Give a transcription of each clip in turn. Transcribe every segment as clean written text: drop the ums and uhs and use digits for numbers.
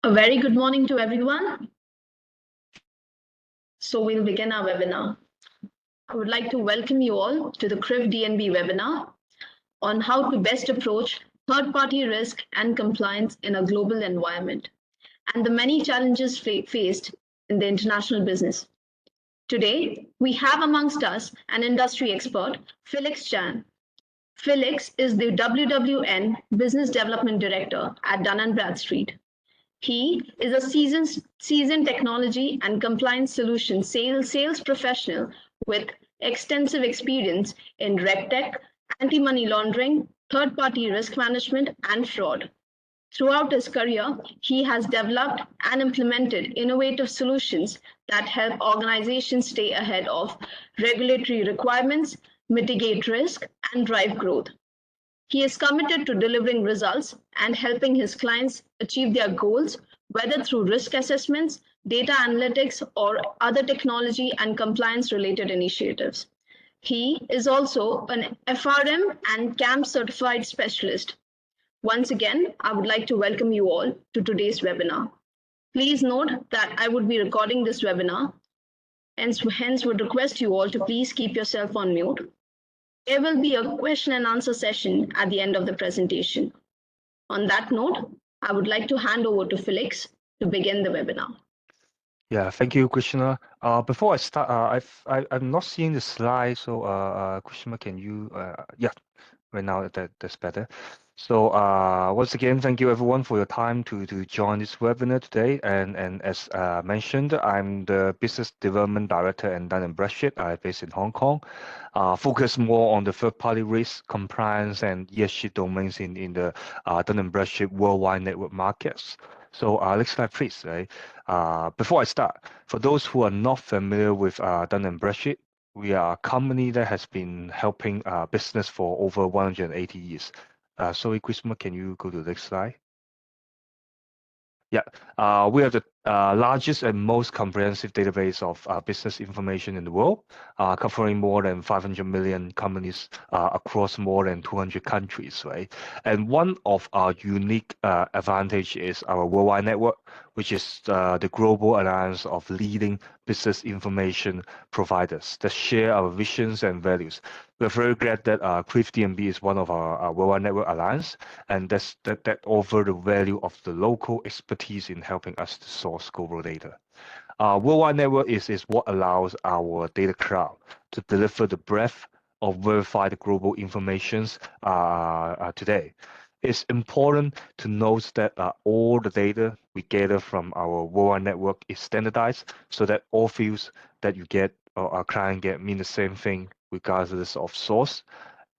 A very good morning to everyone. So we'll begin our webinar. I would like to welcome you all to the CRIF D&B webinar on how to best approach third-party risk and compliance in a global environment and the many challenges faced in the international business. Today, we have amongst us an industry expert, Felix Chan. Felix is the WWN Business Development Director at Dun Bradstreet. He is a seasoned technology and compliance solution sales professional with extensive experience in RegTech, anti-money laundering, third-party risk management, and fraud. Throughout his career, he has developed and implemented innovative solutions that help organizations stay ahead of regulatory requirements, mitigate risk, and drive growth. He is committed to delivering results and helping his clients achieve their goals, whether through risk assessments, data analytics, or other technology and compliance-related initiatives. He is also an FRM and CAM certified specialist. Once again, I would like to welcome you all to today's webinar. Please note that I would be recording this webinar, and hence would request you all to please keep yourself on mute. There will be a question and answer session at the end of the presentation. On that note, I would like to hand over to Felix to begin the webinar. Yeah, thank you, Krishna. Before I start, I'm not seeing the slide, so Krishna, can you? Yeah, right now that's better. So once again, thank you everyone for your time to join this webinar today. And as mentioned, I'm the Business Development Director at Dun Bradstreet. I'm based in Hong Kong. Focus more on the third-party risk, compliance, and ESG domains in the Dun Bradstreet worldwide network markets. So next slide, please. Right. Before I start, for those who are not familiar with Dun Bradstreet, we are a company that has been helping business for over 180 years. Sorry, Krishna, can you go to the next slide? Yeah, we are the largest and most comprehensive database of business information in the world, covering more than 500 million companies across more than 200 countries, right? And one of our unique advantage is our worldwide network, which is the global alliance of leading business information providers that share our visions and values. We're very glad that CRIF D&B is one of our worldwide network alliance, and that offer the value of the local expertise in helping us to source global data. Worldwide network is what allows our data cloud to deliver the breadth of verified global informations today. It's important to note that all the data we gather from our worldwide network is standardized so that all fields that you get or our client get mean the same thing regardless of source.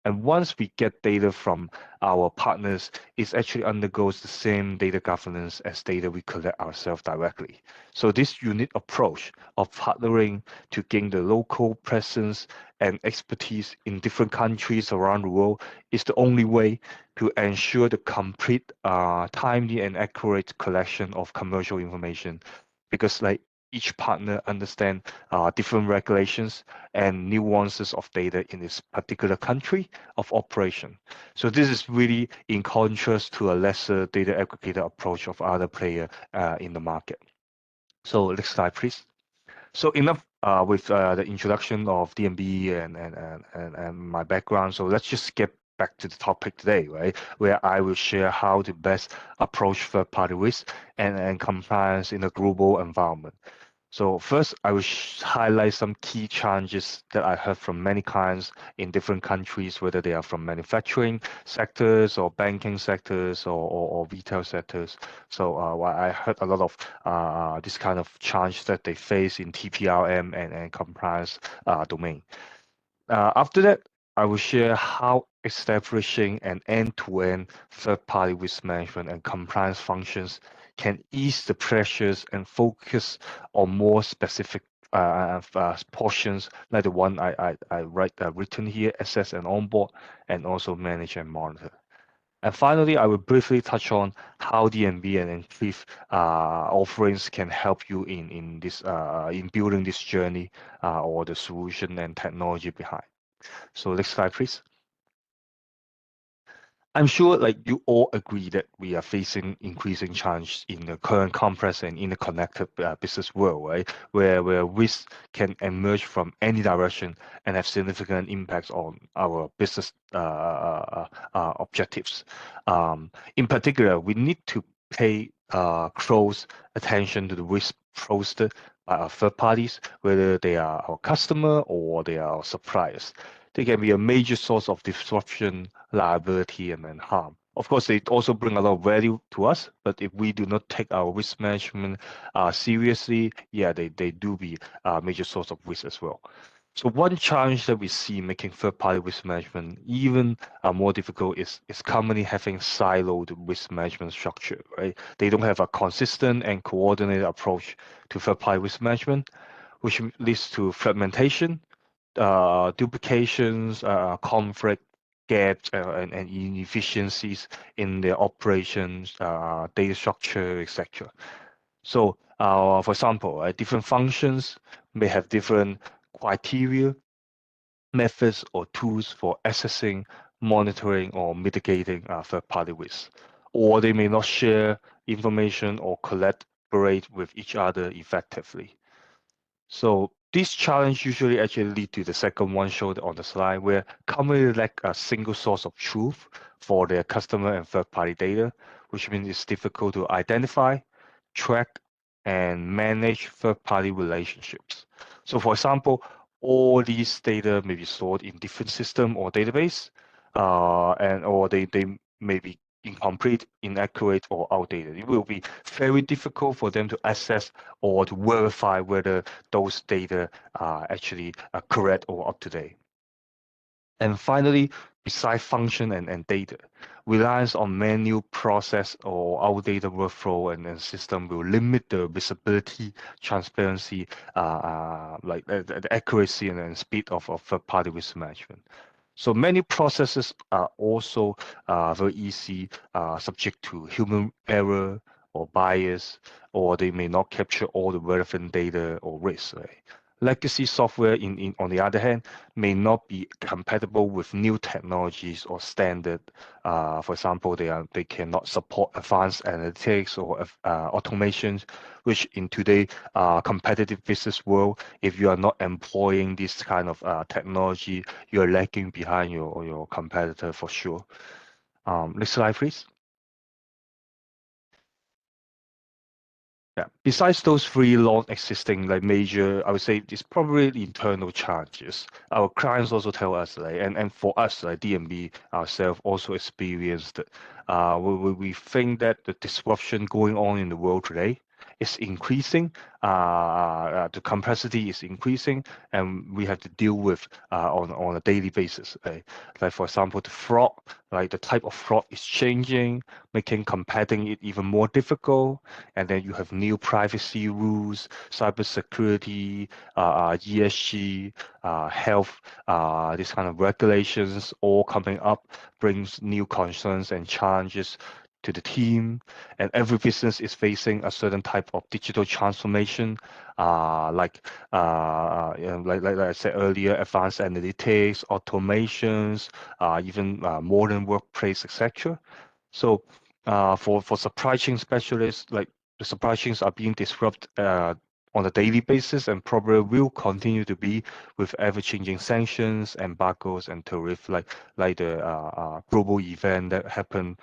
And once we get data from our partners, it actually undergoes the same data governance as data we collect ourselves directly. So this unique approach of partnering to gain the local presence and expertise in different countries around the world is the only way to ensure the complete, timely and accurate collection of commercial information. Because like each partner understand different regulations and nuances of data in this particular country of operation. So this is really in contrast to a lesser data aggregator approach of other player in the market. So next slide, please. So enough with the introduction of D&B and my background. So let's just get back to the topic today, right? Where I will share how to best approach third-party risk and compliance in a global environment. So first, I will highlight some key challenges that I heard from many clients in different countries, whether they are from manufacturing sectors or banking sectors or retail sectors. So I heard a lot of this kind of challenge that they face in TPRM and compliance domain. After that, I will share how establishing an end-to-end third-party risk management and compliance functions can ease the pressures and focus on more specific portions like the one I written here, assess and onboard, and also manage and monitor. And finally, I will briefly touch on how D&B and CRIF offerings can help you in building this journey or the solution and technology behind. So next slide, please. I'm sure like you all agree that we are facing increasing challenge in the current complex and interconnected business world, right? Where risks can emerge from any direction and have significant impacts on our business objectives. In particular, we need to pay close attention to the risk posed by our third parties, whether they are our customer or they are our suppliers. They can be a major source of disruption, liability, and then harm. Of course, they also bring a lot of value to us, but if we do not take our risk management seriously, yeah, they do be a major source of risk as well. So one challenge that we see making third-party risk management even more difficult is company having siloed risk management structure, right? They don't have a consistent and coordinated approach to third-party risk management, which leads to fragmentation, duplications, conflict, gaps, and inefficiencies in their operations, data structure, etc. So, for example, different functions may have different criteria, methods, or tools for assessing, monitoring, or mitigating third-party risks, or they may not share information or collaborate with each other effectively. So this challenge usually actually lead to the second one shown on the slide, where companies lack a single source of truth for their customer and third-party data, which means it's difficult to identify, track, and manage third-party relationships. So for example, all these data may be stored in different system or database, or they may be incomplete, inaccurate, or outdated. It will be very difficult for them to access or to verify whether those data are actually correct or up to date. And finally, besides function and data, reliance on manual process or outdated workflow and system will limit the visibility, transparency, like the accuracy and speed of third-party risk management. So many processes are also very easy, subject to human error or bias, or they may not capture all the relevant data or risks. Right? Legacy software, on the other hand, may not be compatible with new technologies or standard. For example, they cannot support advanced analytics or automations, which in today competitive business world, if you are not employing this kind of technology, you are lagging behind your competitor for sure. Next slide, please. Yeah. Besides those three long existing like major, I would say it's probably the internal challenges. Our clients also tell us, like, and for us, like D&B ourselves also experienced. We think that the disruption going on in the world today is increasing. The complexity is increasing, and we have to deal with on a daily basis. Right? Like for example, the fraud, like the type of fraud is changing, making combating it even more difficult. And then you have new privacy rules, cybersecurity, ESG, health, this kind of regulations all coming up brings new concerns and challenges to the team. And every business is facing a certain type of digital transformation, like I said earlier, advanced analytics, automations, even modern workplace, etc. So for supply chain specialists, like the supply chains are being disrupted on a daily basis and probably will continue to be with ever-changing sanctions, embargoes, and tariff, like the global event that happened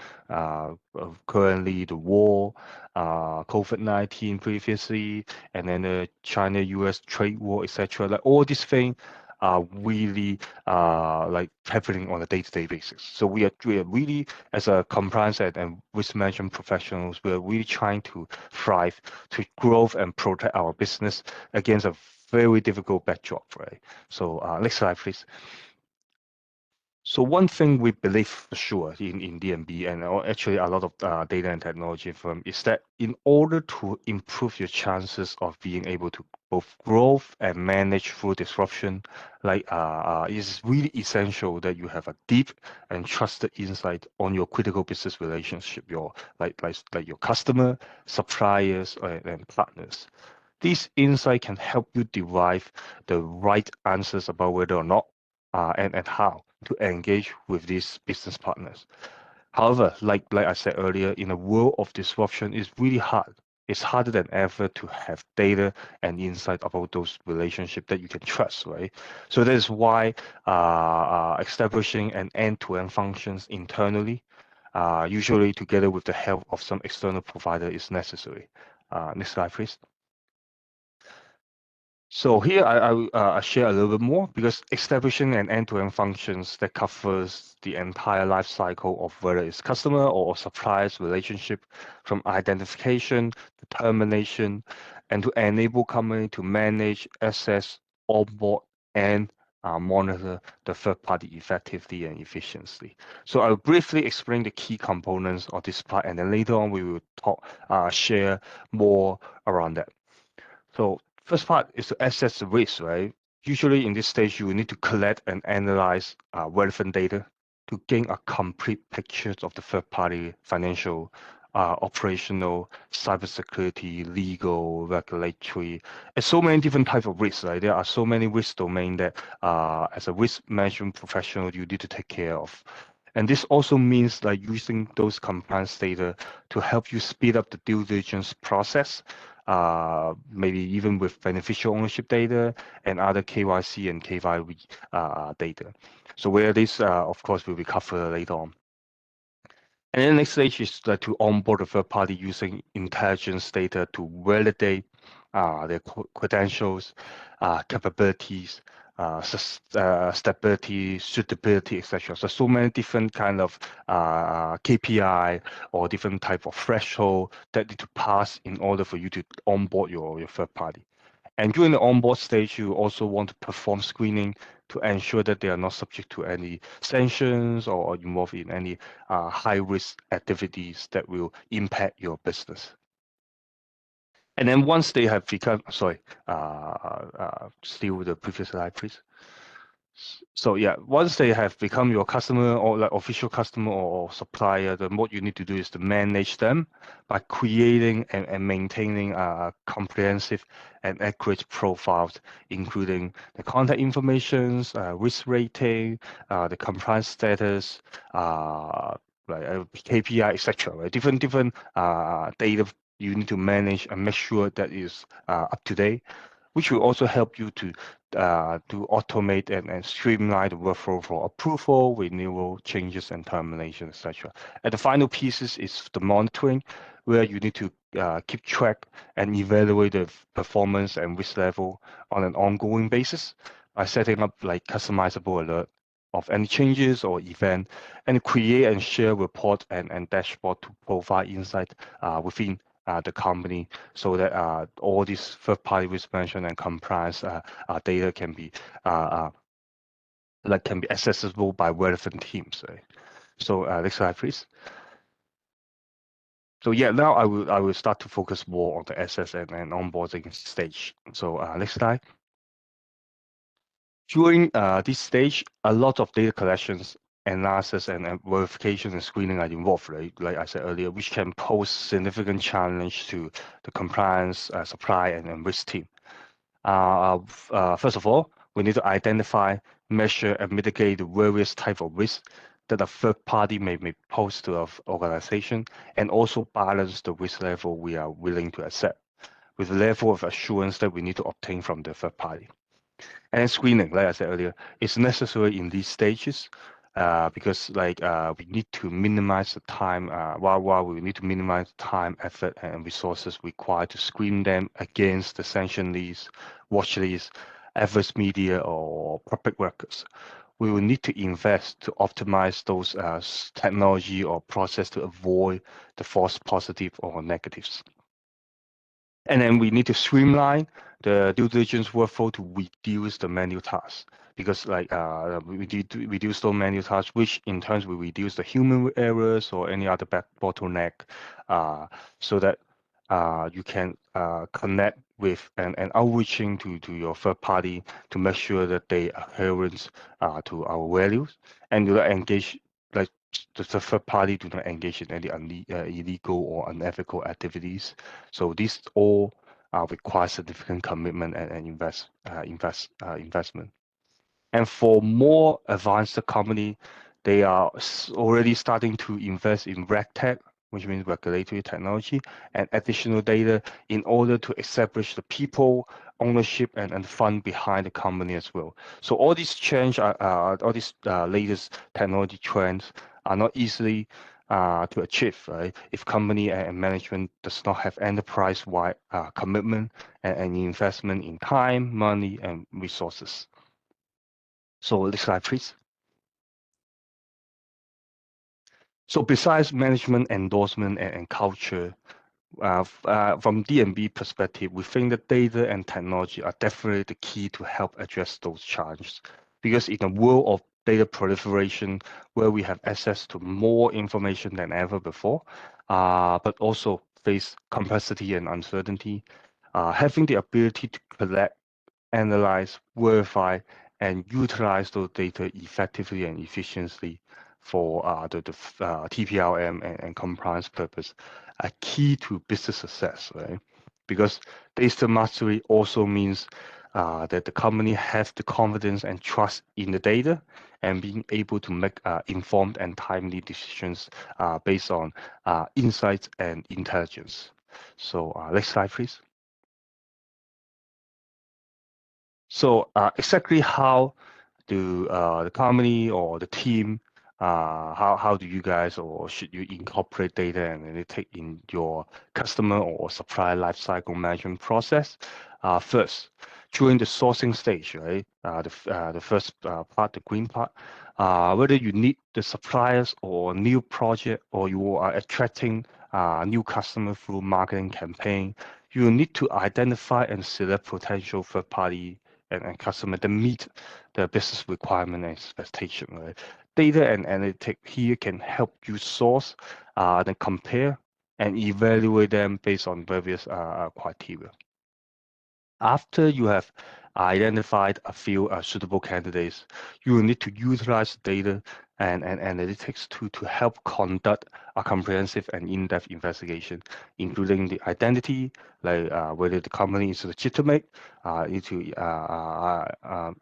currently, the war, COVID-19 previously, and then the China-US trade war, etc. Like all these things are really like happening on a day-to-day basis. So we are really, as a compliance and risk management professionals, we're really trying to thrive, to grow and protect our business against a very difficult backdrop, right? So next slide, please. So one thing we believe for sure in D&B and actually a lot of data and technology firm is that in order to improve your chances of being able to both grow and manage through disruption, like it's really essential that you have a deep and trusted insight on your critical business relationship, your like your customer, suppliers, and partners. This insight can help you derive the right answers about whether or not and how to engage with these business partners. However, like I said earlier, in a world of disruption, it's really hard. It's harder than ever to have data and insight about those relationships that you can trust, right? So that is why establishing an end-to-end functions internally, usually together with the help of some external provider, is necessary. Next slide, please. So here I share a little bit more because establishing an end-to-end functions that covers the entire life cycle of whether it's customer or suppliers relationship, from identification to termination, and to enable company to manage, assess, onboard, and monitor the third party effectively and efficiently. So I'll briefly explain the key components of this part, and then later on we will share more around that. So first part is to assess the risk, right? Usually in this stage, you will need to collect and analyze relevant data to gain a complete picture of the third-party financial, operational, cybersecurity, legal, regulatory, and so many different types of risks, right? There are so many risk domains that as a risk management professional, you need to take care of. And this also means like using those compliance data to help you speed up the due diligence process, maybe even with beneficial ownership data and other KYC and KYB data. So where this, of course, will be covered later on. And then the next stage is to onboard a third party using intelligence data to validate their credentials, capabilities, stability, suitability, etc. So many different kind of KPI or different type of threshold that need to pass in order for you to onboard your third party. And during the onboard stage, you also want to perform screening to ensure that they are not subject to any sanctions or involved in any high-risk activities that will impact your business. And then once they have become, sorry, still the previous slide, please. So yeah, once they have become your customer or like official customer or supplier, then what you need to do is to manage them by creating and maintaining comprehensive and accurate profiles, including the contact information, risk rating, the compliance status, like KPI, etc. Right? Different data you need to manage and make sure that is up to date, which will also help you to automate and streamline the workflow for approval, renewal, changes, and termination, etc. And the final pieces is the monitoring, where you need to keep track and evaluate the performance and risk level on an ongoing basis by setting up like customizable alert of any changes or event, and create and share report and dashboard to provide insight within the company, so that all these third-party risk management and compliance data can be accessible by relevant teams. Right? So next slide, please. So yeah, now I will start to focus more on the access and onboarding stage. So next slide. During this stage, a lot of data collections, analysis, and verification and screening are involved, right? Like I said earlier, which can pose significant challenge to the compliance, supply, and risk team. First of all, we need to identify, measure, and mitigate the various type of risks that a third party may pose to our organization, and also balance the risk level we are willing to accept with the level of assurance that we need to obtain from the third party. And screening, like I said earlier, is necessary in these stages because we need to minimize the time, while we need to minimize time, effort, and resources required to screen them against the sanction list, watch list, adverse media, or public records. We will need to invest to optimize those technology or process to avoid the false positive or negatives. And then we need to streamline the due diligence workflow to reduce the manual tasks, because we need to reduce those manual tasks, which in turn will reduce the human errors or any other bottleneck, so that you can connect with and outreaching to your third party to make sure that they adherence to our values, and you engage like the third party do not engage in any illegal or unethical activities. So these all require significant commitment and investment. And for more advanced company, They are already starting to invest in RegTech, which means regulatory technology, and additional data in order to establish the people, ownership, and fund behind the company as well. So all these all these latest technology trends are not easily to achieve, right? If company and management does not have enterprise-wide commitment and investment in time, money, and resources. So next slide, please. So besides management endorsement and culture, from D&B perspective, we think that data and technology are definitely the key to help address those challenges. Because in a world of data proliferation, where we have access to more information than ever before, but also face complexity and uncertainty, having the ability to collect, analyze, verify, and utilize those data effectively and efficiently for the TPLM and compliance purpose are key to business success, right? Because data mastery also means that the company has the confidence and trust in the data and being able to make informed and timely decisions based on insights and intelligence. So next slide, please. So exactly how do the company or the team, how do you guys or should you incorporate data and analytics in your customer or supplier lifecycle management process? First, during the sourcing stage, right? The first part, the green part, whether you need the suppliers or new project or you are attracting new customer through marketing campaign, you need to identify and select potential third party and customer that meet the business requirement and expectation, right? Data and analytics here can help you source, then compare and evaluate them based on various criteria. After you have identified a few suitable candidates, you will need to utilize data and analytics to help conduct a comprehensive and in-depth investigation, including the identity, like whether the company is legitimate, need to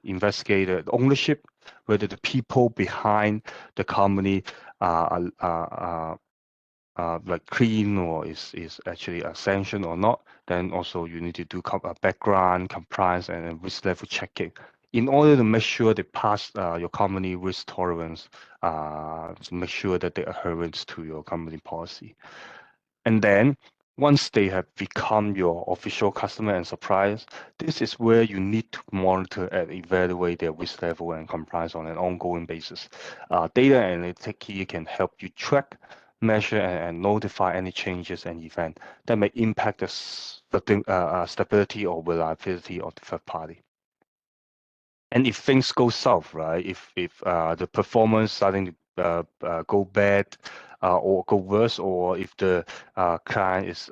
investigate the ownership, whether the people behind the company are like clean or is actually a sanction or not. Then also you need to do background compliance and risk level checking in order to make sure they pass your company risk tolerance, to make sure that they adherence to your company policy. And then once they have become your official customer and suppliers, this is where you need to monitor and evaluate their risk level and compliance on an ongoing basis. Data analytics here can help you track, measure, and notify any changes and events that may impact the stability or reliability of the third party. And if things go south, right? If the performance starting to go bad or go worse, or if the client is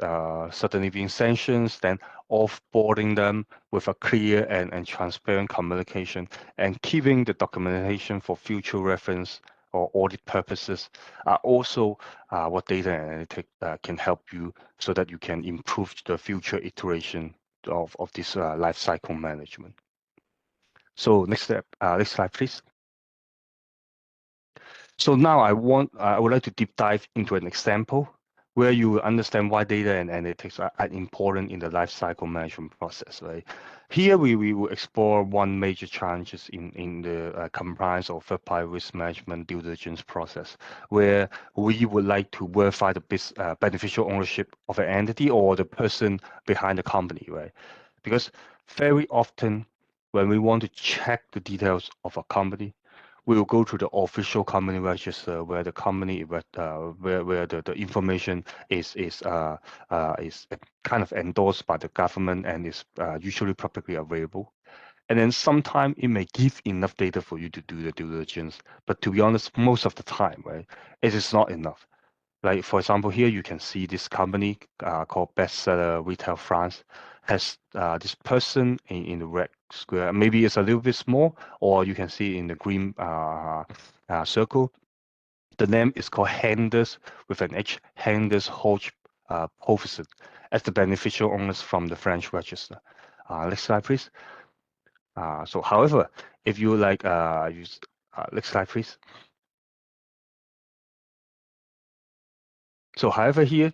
suddenly being sanctioned, then offboarding them with a clear and transparent communication and keeping the documentation for future reference or audit purposes are also what data analytics can help you so that you can improve the future iteration of this life cycle management. So next step, next slide, please. So now I would like to deep dive into an example where you will understand why data and analytics are important in the life cycle management process, right? Here we will explore one major challenges in the compliance or third-party risk management due diligence process, where we would like to verify the beneficial ownership of an entity or the person behind the company, right? Because very often when we want to check the details of a company, we will go to the official company register where the company where the information is kind of endorsed by the government and is usually publicly available. And then sometimes it may give enough data for you to do the due diligence, but to be honest, most of the time, right, it is not enough. Like for example, here you can see this company called Bestseller Retail France has this person in the red square. Maybe it's a little bit small, or you can see in the green circle. The name is called Henders with an H, Henders Hodge Povesen, as the beneficial owners from the French register. Next slide, please. So, however, if you like use next slide, please. So however here,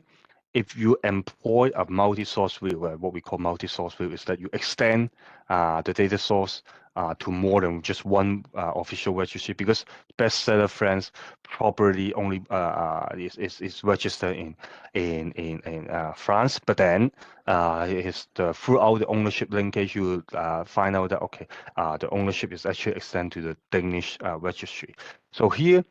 if you employ a multi-source view, what we call multi-source view is that you extend the data source to more than just one official registry, because bestseller France properly only is registered in France, but then throughout the ownership linkage, you find out that okay, the ownership is actually extended to the Danish registry. So here,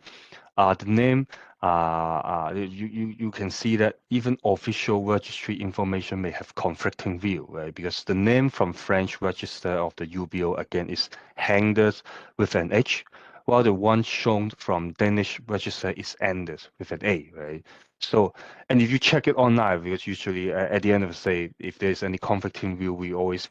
the name, you can see that even official registry information may have conflicting view, right? Because the name from French register of the UBO again is Handers with an H, while the one shown from Danish register is Anders with an A, right? So, and if you check it online, because usually at the end of the day, if there's any conflicting view, we always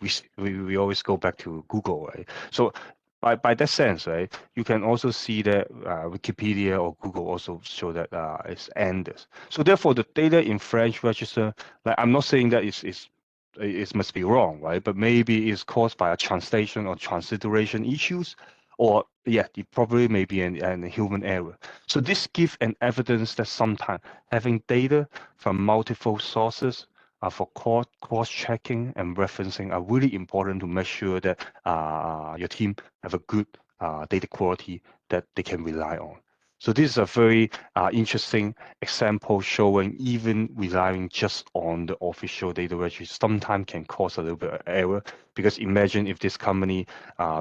go back to Google, right? So by that sense, right, you can also see that Wikipedia or Google also show that it's Anders. So therefore, the data in French register, like I'm not saying that it must be wrong, right? But maybe it's caused by a translation or transliteration issues, or yeah, it probably may be an human error. So this gives an evidence that sometimes having data from multiple sources for cross-checking and referencing are really important to make sure that your team have a good data quality that they can rely on. So this is a very interesting example showing even relying just on the official data registry sometimes can cause a little bit of error, because imagine if this company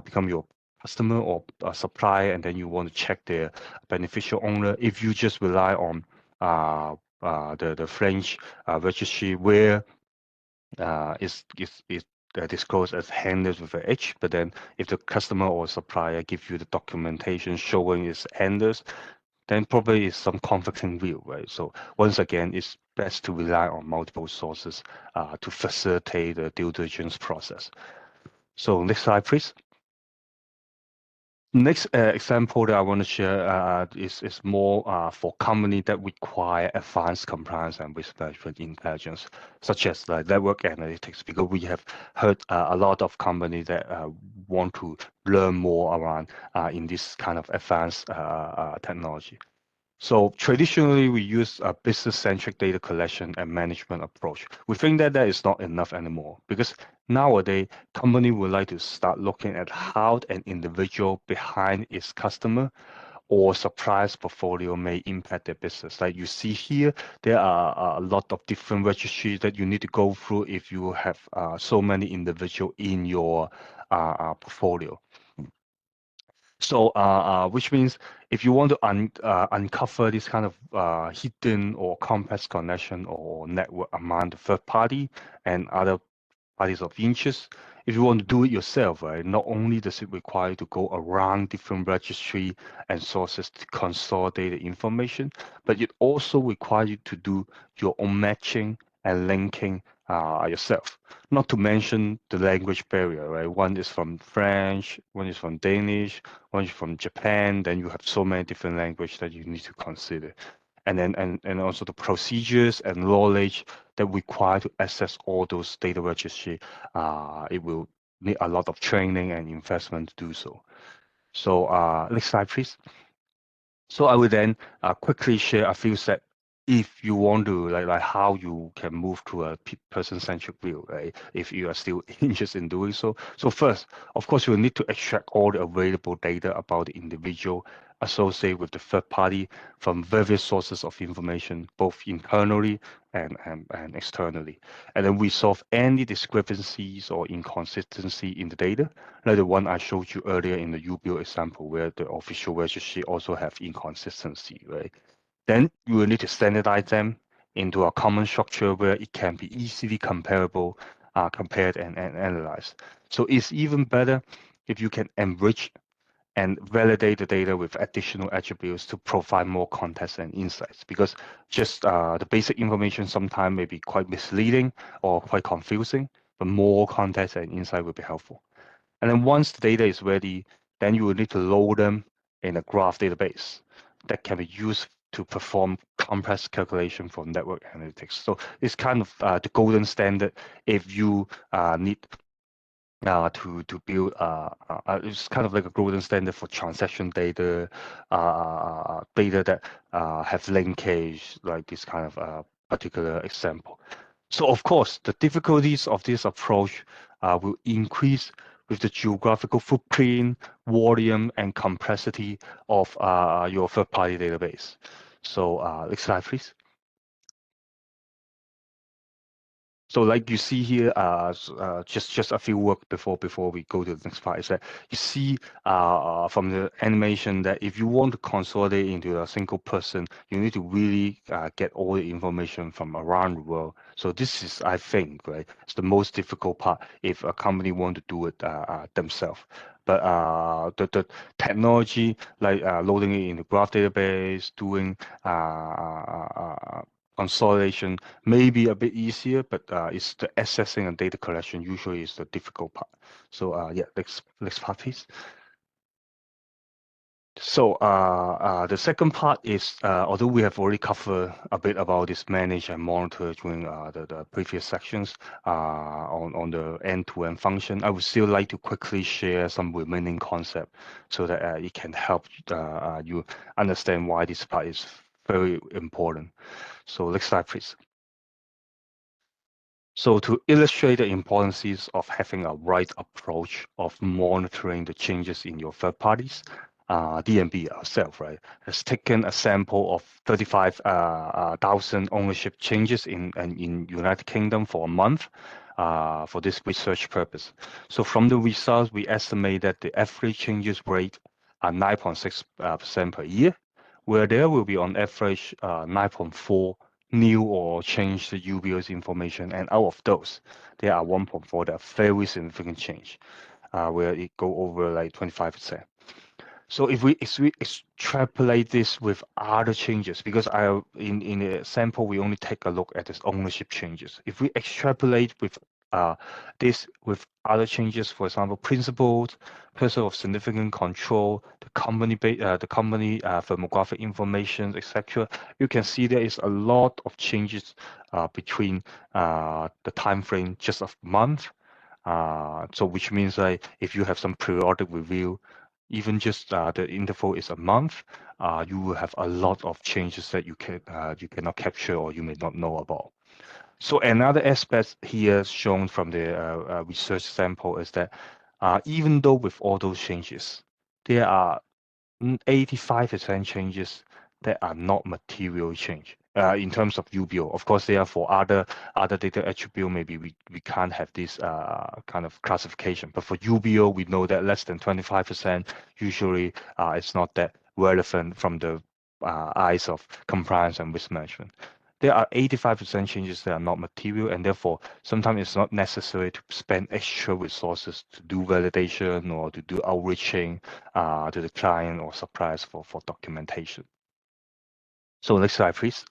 become your customer or a supplier, and then you want to check their beneficial owner. If you just rely on the French registry where is disclosed as Handers with a H, but then if the customer or supplier give you the documentation showing it's Handers, then probably is some conflicting view, right? So once again, it's best to rely on multiple sources to facilitate the due diligence process. So next slide, please. Next example that I want to share is more for companies that require advanced compliance and risk management intelligence, such as network analytics, because we have heard a lot of companies that want to learn more around in this kind of advanced technology. So traditionally, we use a business-centric data collection and management approach. We think that that is not enough anymore, because nowadays, company would like to start looking at how an individual behind its customer or supplier's portfolio may impact their business. Like you see here, there are a lot of different registries that you need to go through if you have so many individuals in your portfolio. So, which means if you want to uncover this kind of hidden or complex connection or network among the third party and other parties of interest, if you want to do it yourself, right, not only does it require you to go around different registry and sources to consolidate the information, but it also requires you to do your own matching and linking yourself. Not to mention the language barrier, right? One is from French, one is from Danish, one is from Japan. Then you have so many different languages that you need to consider. And then and also the procedures and knowledge that require to access all those data registry, it will need a lot of training and investment to do so. So next slide, please. So I will then quickly share a few steps if you want to like how you can move to a person-centric view, right? If you are still interested in doing so. So first, of course, you will need to extract all the available data about the individual associated with the third party from various sources of information, both internally and externally. And then resolve any discrepancies or inconsistency in the data, like the one I showed you earlier in the UBO example, where the official registry also have inconsistency, right? Then you will need to standardize them into a common structure where it can be easily comparable, compared and analyzed. So it's even better if you can enrich and validate the data with additional attributes to provide more context and insights, because just the basic information sometimes may be quite misleading or quite confusing, but more context and insight will be helpful. And then once the data is ready, then you will need to load them in a graph database that can be used to perform complex calculation for network analytics. So it's kind of the golden standard if you need to build it's kind of like a golden standard for transaction data, data that have linkage, like this kind of particular example. So of course, the difficulties of this approach will increase with the geographical footprint, volume, and complexity of your third-party database. So next slide, please. So like you see here, just a few words before we go to the next part is that you see from the animation that if you want to consolidate into a single person, you need to really get all the information from around the world. So this is, I think, right, it's the most difficult part if a company want to do it themselves. But the technology like loading it in the graph database, doing consolidation may be a bit easier, but it's the accessing and data collection usually is the difficult part. So yeah, next part, please. So the second part is, although we have already covered a bit about this manage and monitor during the previous sections on the end-to-end function, I would still like to quickly share some remaining concept so that it can help you understand why this part is very important. So next slide, please. So to illustrate the importance of having a right approach of monitoring the changes in your third parties, D&B ourselves, right, has taken a sample of 35,000 ownership changes in United Kingdom for a month for this research purpose. So from the results, we estimate that the average changes rate are 9.6% per year, where there will be on average 9.4 new or changed UBO's information, and out of those, there are 1.4 that are very significant change, where it go over like 25%. So if we extrapolate this with other changes, because in a sample we only take a look at this ownership changes. If we extrapolate with this with other changes, for example, principals, person of significant control, the company firmographic information, etc., you can see there is a lot of changes between the time frame just of month. So which means like if you have some periodic review, even just the interval is a month, you will have a lot of changes that you cannot capture or you may not know about. So another aspect here shown from the research sample is that even though with all those changes, there are 85% changes that are not material change in terms of UBO. Of course, there are for other data attribute, maybe we can't have this kind of classification. But for UBO, we know that less than 25% usually it's not that relevant from the eyes of compliance and risk management. There are 85% changes that are not material, and therefore sometimes it's not necessary to spend extra resources to do validation or to do outreaching to the client or suppliers for documentation. So next slide, please.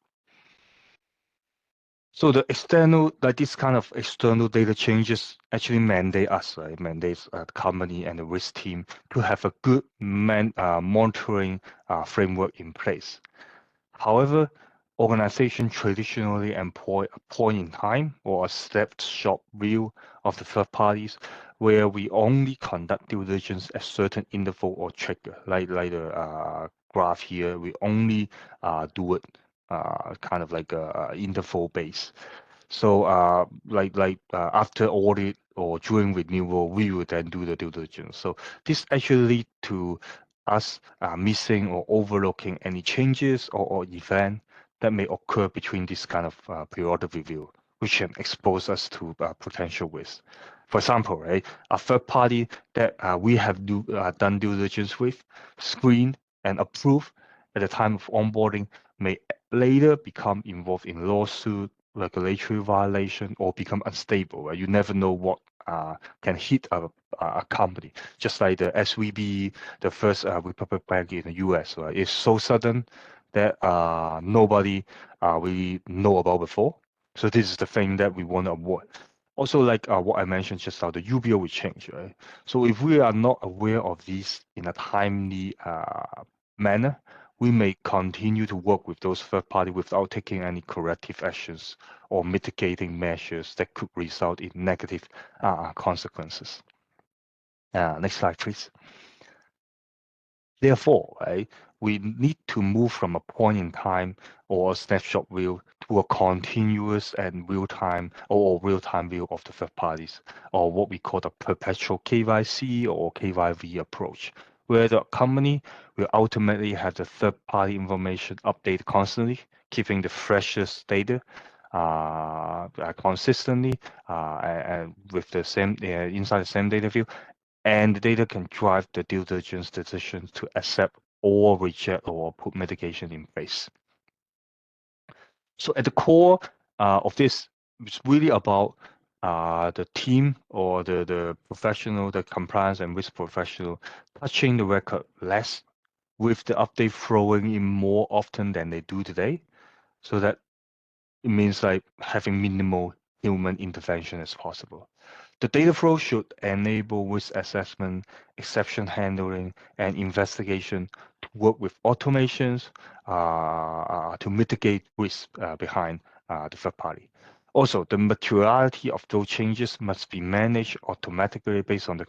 So the external, like this kind of external data changes actually mandate us, right? Mandates the company and the risk team to have a good monitoring framework in place. However, organizations traditionally employ a point in time or a snapshot view of the third parties where we only conduct due diligence at certain interval or trigger, like the graph here, we only do it kind of like a interval base. So after audit or during renewal, we will then do the due diligence. So this actually lead to us missing or overlooking any changes or event that may occur between this kind of periodic review, which can expose us to potential risk. For example, right, a third party that we have done due diligence with, screened and approved at the time of onboarding may later become involved in lawsuit, regulatory violation, or become unstable. Right? You never know what can hit a company. Just like the SVB, the First Republic Bank in the US, right? It's so sudden that nobody really know about before. So this is the thing that we want to avoid. Also, like what I mentioned just now, the UBO will change, right? So if we are not aware of these in a timely manner, we may continue to work with those third party without taking any corrective actions or mitigating measures that could result in negative consequences. Next slide, please. Therefore, right, we need to move from a point in time or a snapshot view to a continuous and real-time or real-time view of the third parties, or what we call the perpetual KYC or KYV approach, where the company will ultimately have the third-party information updated constantly, keeping the freshest data consistently and with the same inside the same data view, and the data can drive the due diligence decisions to accept or reject or put mitigation in place. So at the core of this, it's really about the team or the professional, the compliance and risk professional, touching the record less, with the update flowing in more often than they do today. So that it means like having minimal human intervention as possible. The data flow should enable risk assessment, exception handling, and investigation to work with automations to mitigate risk behind the third party. Also, the materiality of those changes must be managed automatically based on the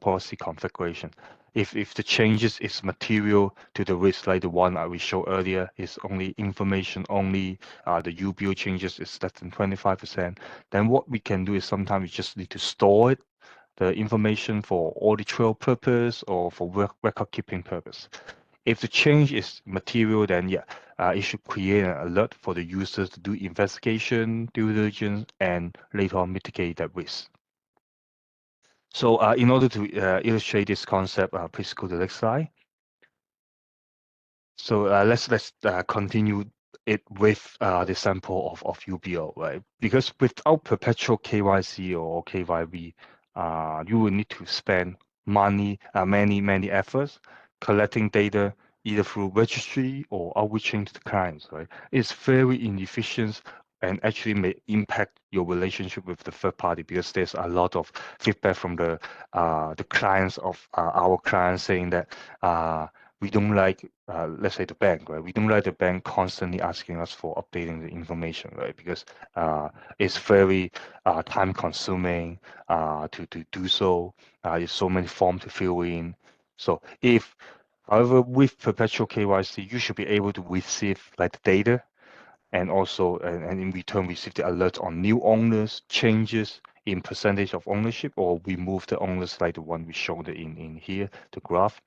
policy configuration. If the changes is material to the risk, like the one we showed earlier, is only information only, the UBO changes is less than 25%, then what we can do is sometimes we just need to store it, the information for audit trail purpose or for record keeping purpose. If the change is material, then yeah, it should create an alert for the users to do investigation, due diligence, and later on mitigate that risk. So in order to illustrate this concept, please go to the next slide. So let's continue it with the sample of UBO, right? Because without perpetual KYC or KYB, you will need to spend money, many efforts collecting data either through registry or outreaching to the clients, right? It's very inefficient and actually may impact your relationship with the third party, because there's a lot of feedback from the clients of our clients saying that we don't like, let's say the bank, right? We don't like the bank constantly asking us for updating the information, right? Because it's very time consuming to do so. There's so many forms to fill in. So however, with perpetual KYC, you should be able to receive like the data and also, and in return, receive the alert on new owners, changes in percentage of ownership, or remove the owners like the one we showed in here, the graph.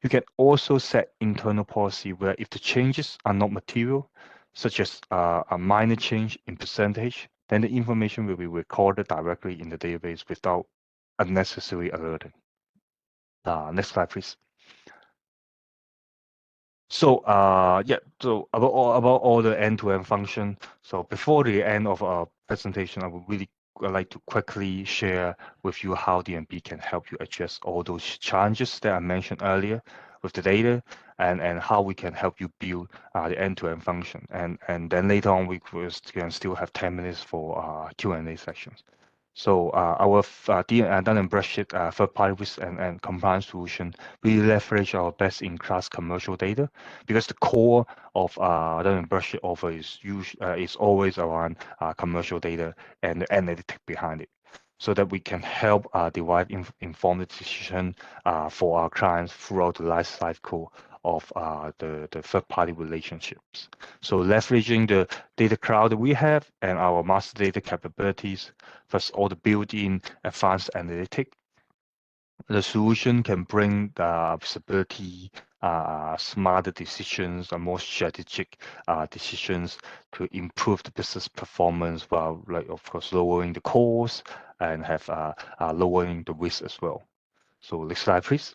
You can also set internal policy where if the changes are not material, such as a minor change in percentage, then the information will be recorded directly in the database without unnecessary alerting. Next slide, please. So yeah, so about all the end-to-end function. So before the end of our presentation, I would really like to quickly share with you how D&B can help you address all those challenges that I mentioned earlier with the data, and how we can help you build the end-to-end function. And then later on, we can still have 10 minutes for Q&A sections. So our Dun Bradstreet third-party risk and compliance solution, we leverage our best-in-class commercial data, because the core of Dun Bradstreet offer is always around commercial data and the analytic behind it, so that we can help derive informed decision for our clients throughout the life cycle of the third-party relationships. So leveraging the data cloud that we have and our master data capabilities, plus all the built-in advanced analytic, the solution can bring the visibility, smarter decisions, and more strategic decisions to improve the business performance, while, like, of course, lowering the cost and have lowering the risk as well. So next slide, please.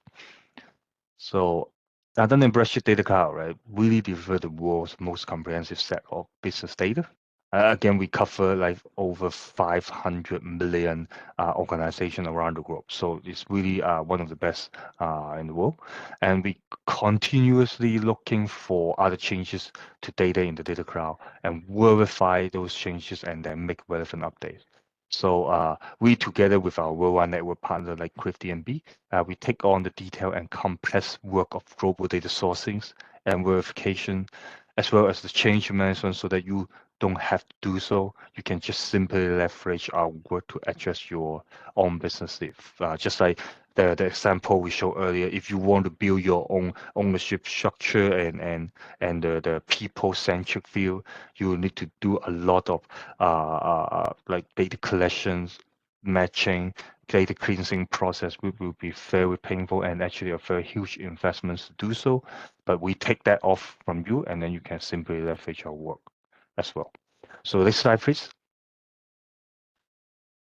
So Dun Bradstreet Data Cloud, right, really deliver the world's most comprehensive set of business data. Again, we cover like over 500 million organizations around the globe. So it's really one of the best in the world. And we continuously looking for other changes to data in the data cloud and verify those changes and then make relevant updates. So we, together with our worldwide network partner like CRIF D&B, we take on the detailed and complex work of global data sourcing and verification, as well as the change management, so that you don't have to do so. You can just simply leverage our work to address your own business needs. Just like the example we showed earlier, if you want to build your own ownership structure and the people-centric view, you need to do a lot of like data collections, matching, data cleansing process will be very painful and actually a very huge investment to do so. But we take that off from you, and then you can simply leverage our work as well. So next slide, please.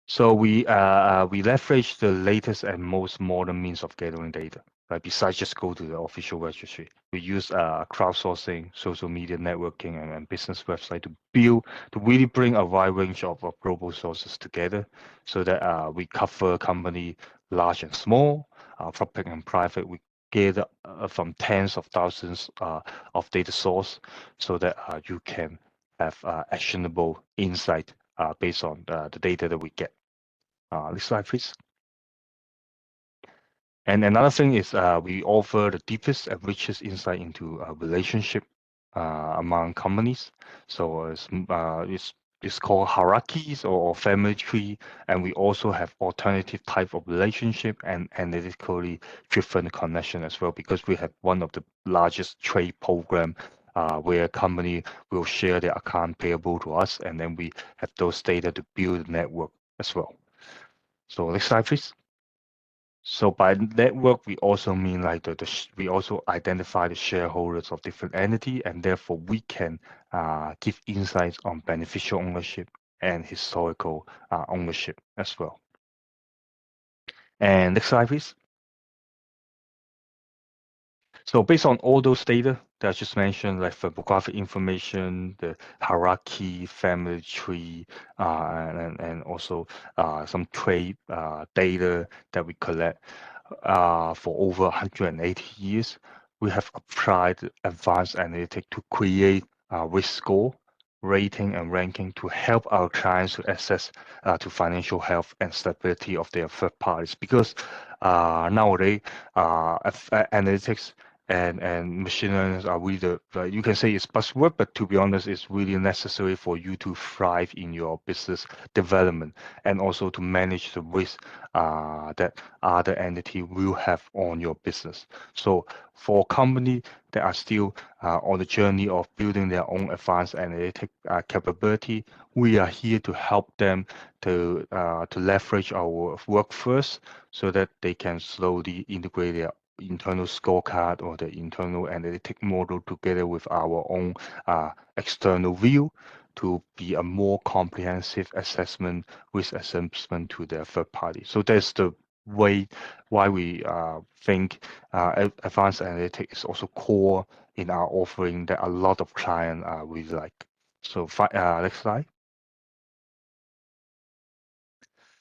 So we leverage the latest and most modern means of gathering data. Right? Besides just go to the official registry, we use crowdsourcing, social media networking, and business website to really bring a wide range of global sources together, so that we cover company large and small, public and private. We gather from tens of thousands of data source, so that you can have actionable insight based on the data that we get. Next slide, please. And another thing is we offer the deepest and richest insight into a relationship among companies. So it's called hierarchies or family tree, and we also have alternative type of relationship and analytically driven connection as well, because we have one of the largest trade program where a company will share their account payable to us, and then we have those data to build a network as well. So next slide, please. So by network, we also mean like we also identify the shareholders of different entity, and therefore we can give insights on beneficial ownership and historical ownership as well. And next slide, please. So based on all those data that I just mentioned, like demographic information, the hierarchy, family tree, and also some trade data that we collect for over 180 years, we have applied advanced analytics to create risk score, rating, and ranking to help our clients to assess to financial health and stability of their third parties. Because nowadays, analytics and machine learning are really you can say it's buzzword, but to be honest, it's really necessary for you to thrive in your business development and also to manage the risk that other entity will have on your business. So for companies that are still on the journey of building their own advanced analytic capability, we are here to help them to leverage our work first, so that they can slowly integrate their internal scorecard or the internal analytic model together with our own external view to be a more comprehensive assessment, risk assessment to their third party. So that's the way why we think advanced analytics is also core in our offering that a lot of clients really like. So next slide.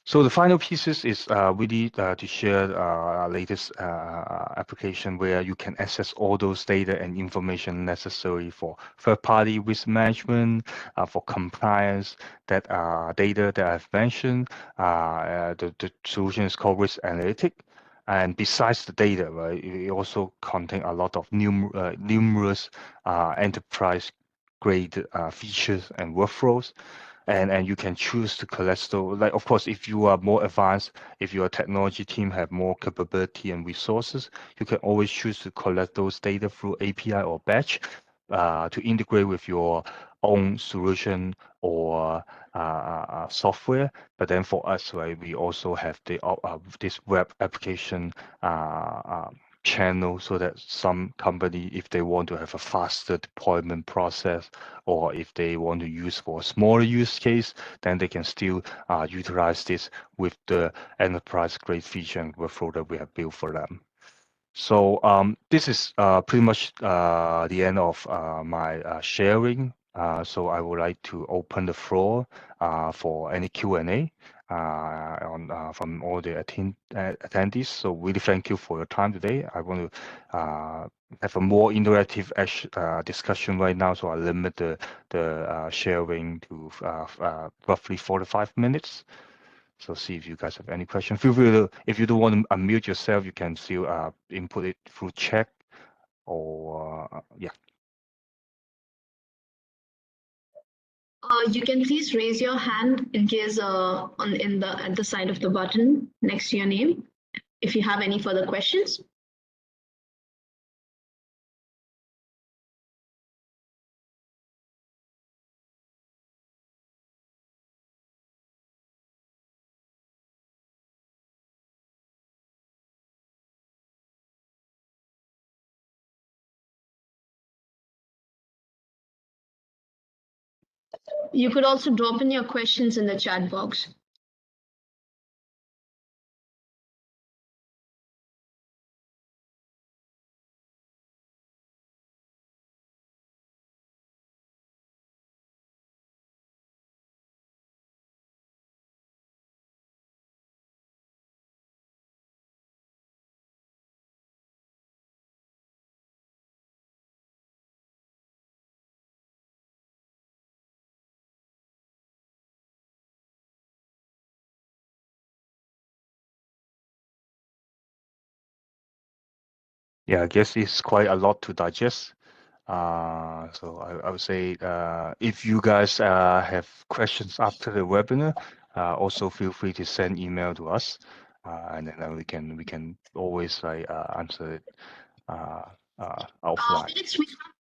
So the final pieces is really to share our latest application where you can access all those data and information necessary for third-party risk management, for compliance, that data that I've mentioned. The solution is called Risk Analytic. And besides the data, right, it also contains a lot of numerous enterprise-grade features and workflows. And you can choose to collect those. Like, of course, if you are more advanced, if your technology team have more capability and resources, you can always choose to collect those data through API or batch to integrate with your own solution or software. But then for us, right, we also have the this web application channel, so that some company, if they want to have a faster deployment process, or if they want to use for a smaller use case, then they can still utilize this with the enterprise grade feature and workflow that we have built for them. So this is pretty much the end of my sharing. So I would like to open the floor for any Q&A from all the attendees. So really thank you for your time today. I want to have a more interactive discussion right now, so I limit the sharing to roughly 45 minutes. So see if you guys have any questions. Feel free to, if you don't want to unmute yourself, you can still input it through chat or yeah. You can please raise your hand in case at the side of the button next to your name. if you have any further questions. You could also drop in your questions in the chat box. Yeah, I guess it's quite a lot to digest. So I would say if you guys have questions after the webinar, also feel free to send email to us, and then we can always answer it offline. Felix,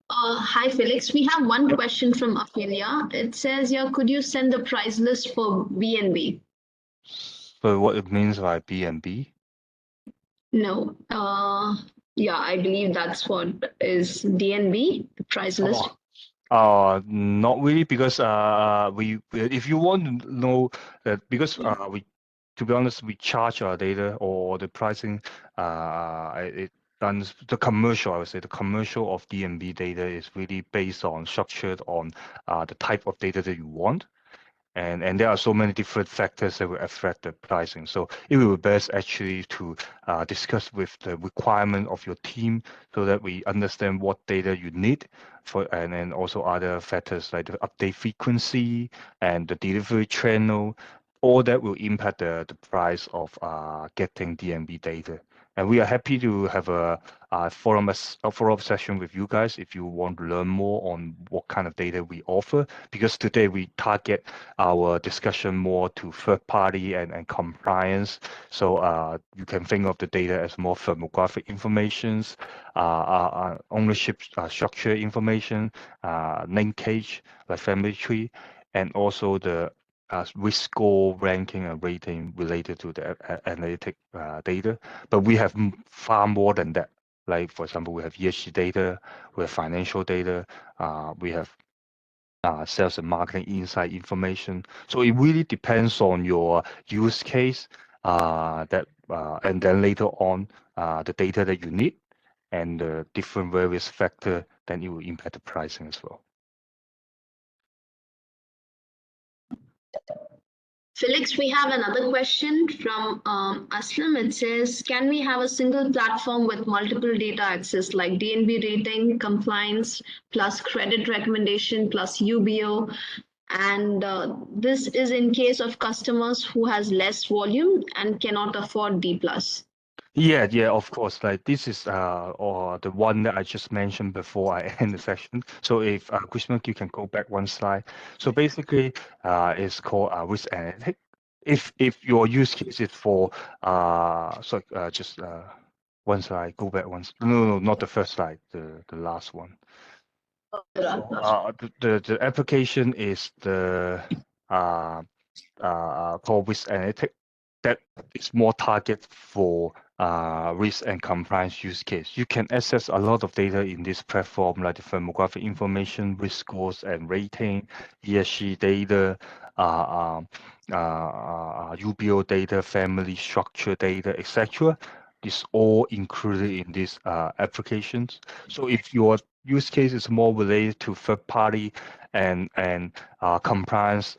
hi Felix, we have one question from Ophelia. It says here, could you send the price list for B&B? So what it means by B&B? No. Yeah, I believe that's what is D&B, the price list. Not really, because if you want to know that, because to be honest, we charge our data, or the pricing, it done the commercial. I would say the commercial of D&B data is really based on structured on the type of data that you want. And there are so many different factors that will affect the pricing. So it will be best actually to discuss with the requirement of your team, so that we understand what data you need for, and then also other factors like the update frequency and the delivery channel. All that will impact the price of getting D&B data. And we are happy to have a forum session with you guys if you want to learn more on what kind of data we offer, because today we target our discussion more to third party and compliance. So you can think of the data as more firmographic informations, ownership structure information, linkage like family tree, and also the risk score, ranking, and rating related to the analytic data. But we have far more than that. Like, for example, we have ESG data, we have financial data, we have sales and marketing insight information. So it really depends on your use case, and then later on the data that you need and the different various factor, then it will impact the pricing as well. Felix, we have another question from Aslam. It says, can we have a single platform with multiple data access like D&B rating, compliance, plus credit recommendation, plus UBO? And this is in case of customers who has less volume and cannot afford D+. Yeah, of course. Like, this is or the one that I just mentioned before I end the session. So if Krishna, you can go back one slide. So basically, it's called risk analytic. If your use case is for just one slide, go back once. No, not the first slide, the last one. So the application is the called risk analytic, that is more target for risk and compliance use case. You can access a lot of data in this platform, like the firmographic information, risk scores and rating, ESG data, UBO data, family structure data, etc. Is all included in these applications. So if your use case is more related to third party and compliance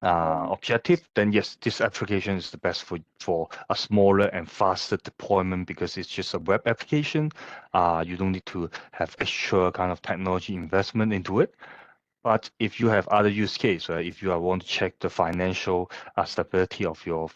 objective, then yes, this application is the best for a smaller and faster deployment, because it's just a web application. You don't need to have extra kind of technology investment into it. But if you have other use case, right, if you want to check the financial stability of your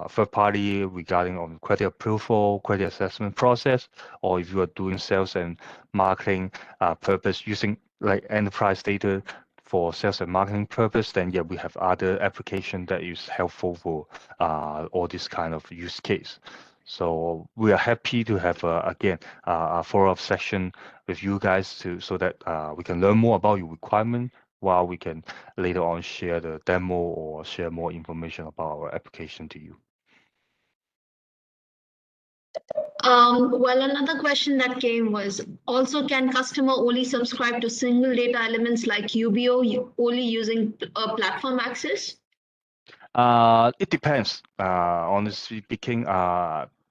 third party regarding on credit approval, credit assessment process, or if you are doing sales and marketing purpose using like enterprise data for sales and marketing purpose, then yeah, we have other application that is helpful for all this kind of use case. So we are happy to have again a follow-up session with you guys so that we can learn more about your requirement, while we can later on share the demo or share more information about our application to you. Well, another question that came was also, can customer only subscribe to single data elements like UBO only using platform access? It depends. Honestly speaking,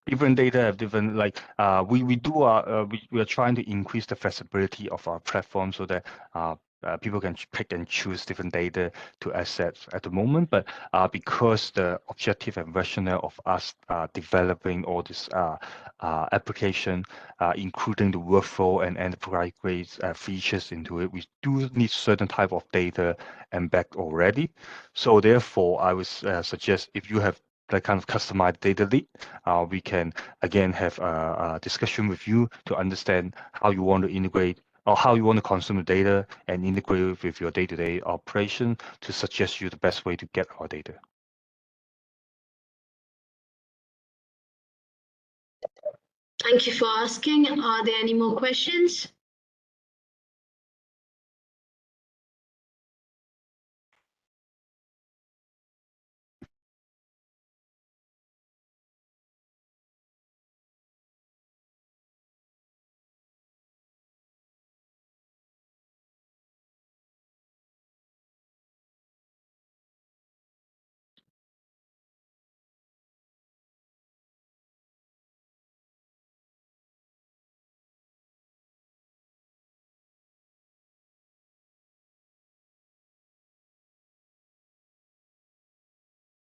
different data have different, like we are trying to increase the flexibility of our platform so that people can pick and choose different data to access at the moment. But because the objective and rationale of us developing all this application, including the workflow and enterprise grade features into it, we do need certain type of data embedded already. So therefore, I would suggest if you have that kind of customized data lead, we can again have a discussion with you to understand how you want to integrate or how you want to consume the data and integrate it with your day-to-day operation to suggest you the best way to get our data. Thank you for asking. Are there any more questions?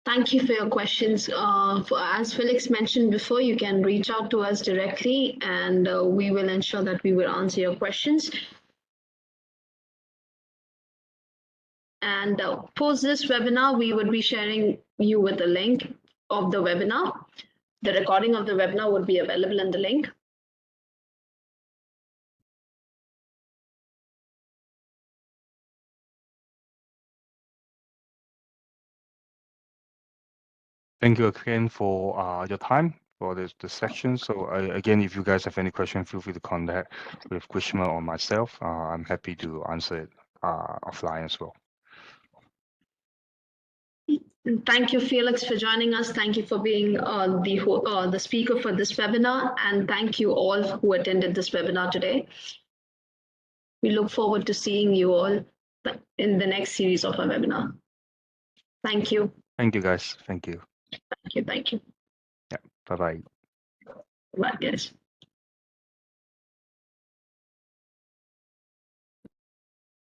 Thank you for your questions. As Felix mentioned before, you can reach out to us directly, and we will ensure that we will answer your questions. And post this webinar, we would be sharing you with the link of the webinar. The recording of the webinar would be available in the link. Thank you again for your time for this session. So again, if you guys have any questions, feel free to contact with Grishma or myself. I'm happy to answer it offline as well. Thank you, Felix, for joining us. Thank you for being the speaker for this webinar, and thank you all who attended this webinar today. We look forward to seeing you all in the next series of our webinar. Thank you. Thank you, guys. Thank you. Thank you. Thank you. Yeah. Bye-bye. Bye, guys.